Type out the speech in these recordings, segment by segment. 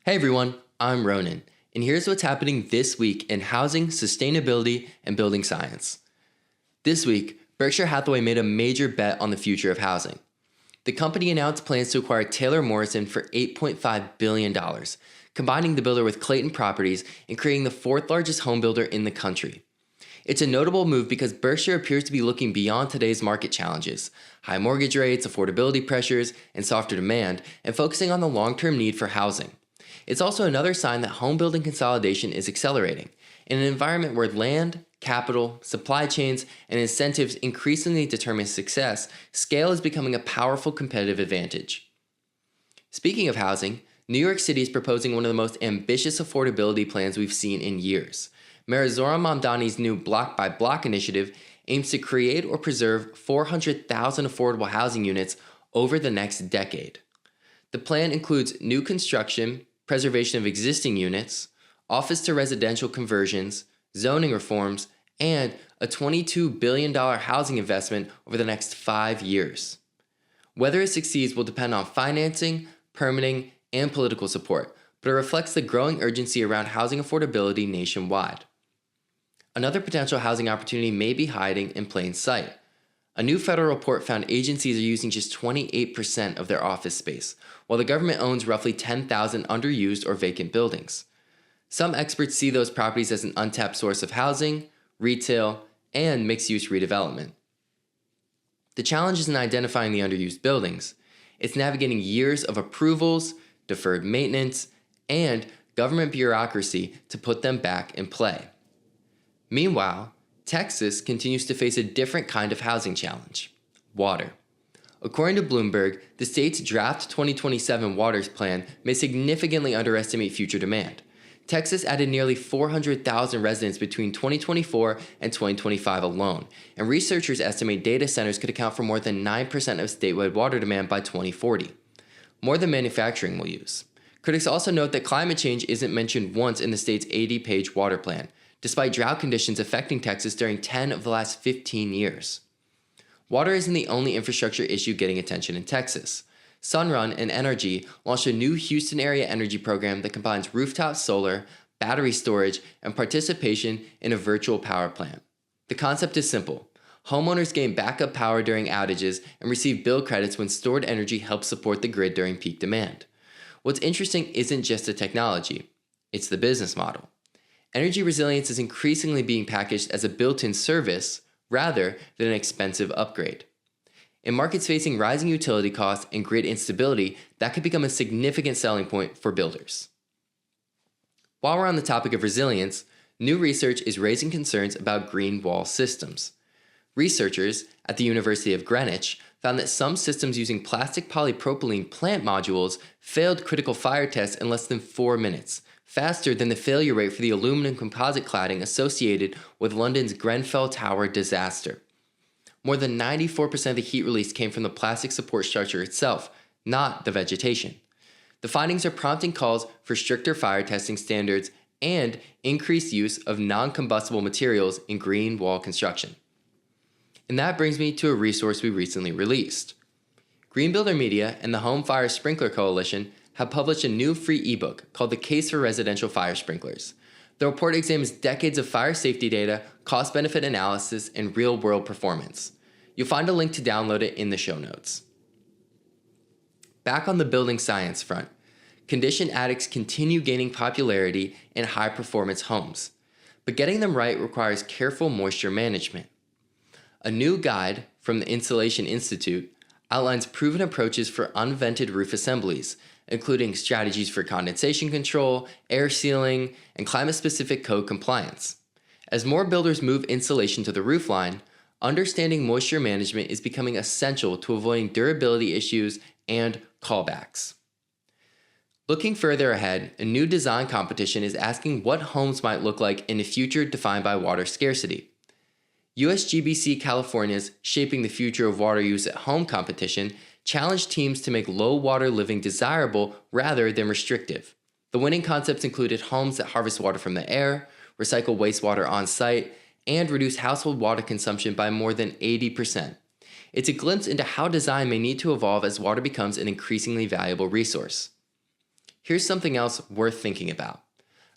Hey everyone, I'm Ronan, and here's what's happening this week in housing, sustainability, and building science. This week, Berkshire Hathaway made a major bet on the future of housing. The company announced plans to acquire Taylor Morrison for $8.5 billion, combining the builder with Clayton Properties and creating the fourth largest home builder in the country. It's a notable move because Berkshire appears to be looking beyond today's market challenges, high mortgage rates, affordability pressures, and softer demand, and focusing on the long-term need for housing. It's also another sign that home building consolidation is accelerating. In an environment where land, capital, supply chains, and incentives increasingly determine success, scale is becoming a powerful competitive advantage. Speaking of housing, New York City is proposing one of the most ambitious affordability plans we've seen in years. Mayor Zohran Mamdani's new Block by Block initiative aims to create or preserve 400,000 affordable housing units over the next decade. The plan includes new construction, preservation of existing units, office to residential conversions, zoning reforms, and a $22 billion housing investment over the next 5 years. Whether it succeeds will depend on financing, permitting, and political support, but it reflects the growing urgency around housing affordability nationwide. Another potential housing opportunity may be hiding in plain sight. A new federal report found agencies are using just 28% of their office space, while the government owns roughly 10,000 underused or vacant buildings. Some experts see those properties as an untapped source of housing, retail, and mixed-use redevelopment. The challenge isn't identifying the underused buildings. It's navigating years of approvals, deferred maintenance, and government bureaucracy to put them back in play. Meanwhile, Texas continues to face a different kind of housing challenge: water. According to Bloomberg, the state's draft 2027 waters plan may significantly underestimate future demand. Texas added nearly 400,000 residents between 2024 and 2025 alone, and researchers estimate data centers could account for more than 9% of statewide water demand by 2040. More than manufacturing will use. Critics also note that climate change isn't mentioned once in the state's 80-page water plan, despite drought conditions affecting Texas during 10 of the last 15 years. Water isn't the only infrastructure issue getting attention in Texas. Sunrun and NRG launched a new Houston area energy program that combines rooftop solar, battery storage, and participation in a virtual power plant. The concept is simple. Homeowners gain backup power during outages and receive bill credits when stored energy helps support the grid during peak demand. What's interesting isn't just the technology, it's the business model. Energy resilience is increasingly being packaged as a built-in service rather than an expensive upgrade. In markets facing rising utility costs and grid instability, that could become a significant selling point for builders. While we're on the topic of resilience, new research is raising concerns about green wall systems. Researchers at the University of Greenwich found that some systems using plastic polypropylene plant modules failed critical fire tests in less than 4 minutes, faster than the failure rate for the aluminum composite cladding associated with London's Grenfell Tower disaster. More than 94% of the heat release came from the plastic support structure itself, not the vegetation. The findings are prompting calls for stricter fire testing standards and increased use of non-combustible materials in green wall construction. And that brings me to a resource we recently released. Green Builder Media and the Home Fire Sprinkler Coalition have published a new free ebook called The Case for Residential Fire Sprinklers. The report examines decades of fire safety data, cost-benefit analysis, and real-world performance. You'll find a link to download it in the show notes. Back on the building science front, conditioned attics continue gaining popularity in high-performance homes, but getting them right requires careful moisture management. A new guide from the Insulation Institute outlines proven approaches for unvented roof assemblies, including strategies for condensation control, air sealing, and climate-specific code compliance. As more builders move insulation to the roofline, understanding moisture management is becoming essential to avoiding durability issues and callbacks. Looking further ahead, a new design competition is asking what homes might look like in a future defined by water scarcity. USGBC California's Shaping the Future of Water Use at Home competition challenged teams to make low water living desirable rather than restrictive. The winning concepts included homes that harvest water from the air, recycle wastewater on site, and reduce household water consumption by more than 80%. It's a glimpse into how design may need to evolve as water becomes an increasingly valuable resource. Here's something else worth thinking about.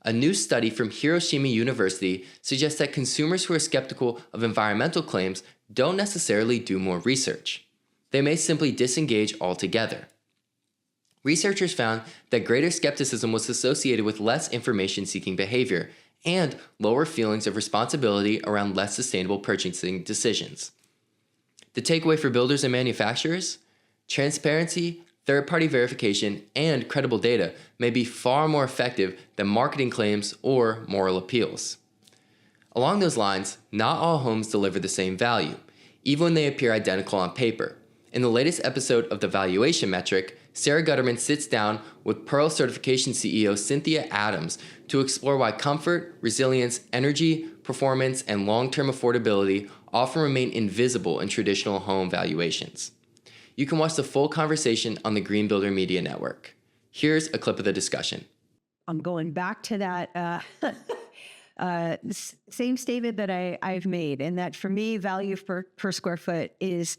A new study from Hiroshima University suggests that consumers who are skeptical of environmental claims don't necessarily do more research. They may simply disengage altogether. Researchers found that greater skepticism was associated with less information-seeking behavior and lower feelings of responsibility around less sustainable purchasing decisions. The takeaway for builders and manufacturers? Transparency, third-party verification, and credible data may be far more effective than marketing claims or moral appeals. Along those lines, not all homes deliver the same value, even when they appear identical on paper. In the latest episode of the Valuation Metric, Sarah Gutterman sits down with Pearl Certification CEO Cynthia Adams to explore why comfort, resilience, energy, performance, and long-term affordability often remain invisible in traditional home valuations. You can watch the full conversation on the Green Builder Media Network. Here's a clip of the discussion. I'm going back to that same statement that I've made, and that for me, value per square foot is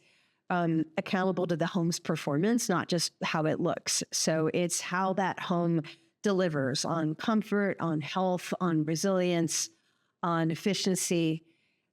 accountable to the home's performance, not just how it looks. So it's how that home delivers on comfort, on health, on resilience, on efficiency.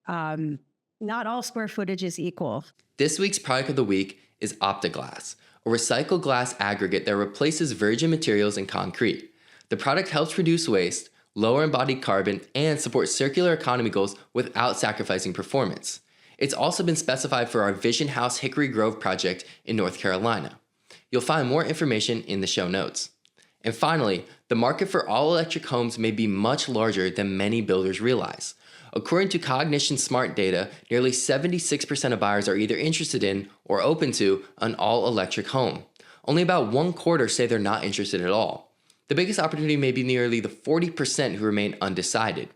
Not all square footage is equal. This week's product of the week is OptiGlass, a recycled glass aggregate that replaces virgin materials and concrete. The product helps reduce waste, lower embodied carbon, and support circular economy goals without sacrificing performance. It's also been specified for our Vision House Hickory Grove project in North Carolina. You'll find more information in the show notes. And finally, the market for all-electric homes may be much larger than many builders realize. According to Cognition Smart data, nearly 76% of buyers are either interested in or open to an all-electric home. Only about 1/4 say they're not interested at all. The biggest opportunity may be nearly the 40% who remain undecided.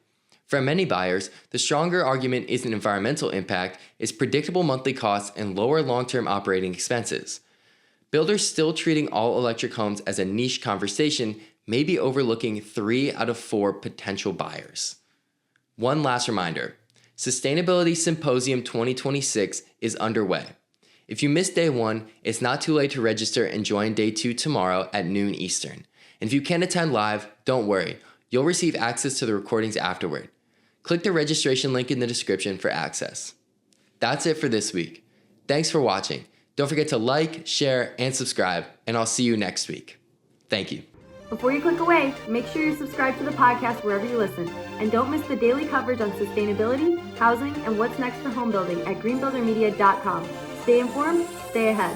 For many buyers, the stronger argument isn't environmental impact, it's predictable monthly costs and lower long-term operating expenses. Builders still treating all-electric homes as a niche conversation may be overlooking 3 out of 4 potential buyers. One last reminder, Sustainability Symposium 2026 is underway. If you missed day 1, it's not too late to register and join day 2 tomorrow at noon Eastern. And if you can't attend live, don't worry, you'll receive access to the recordings afterward. Click the registration link in the description for access. That's it for this week. Thanks for watching. Don't forget to like, share, and subscribe, and I'll see you next week. Thank you. Before you click away, make sure you subscribe to the podcast wherever you listen. And don't miss the daily coverage on sustainability, housing, and what's next for home building at greenbuildermedia.com. Stay informed, stay ahead.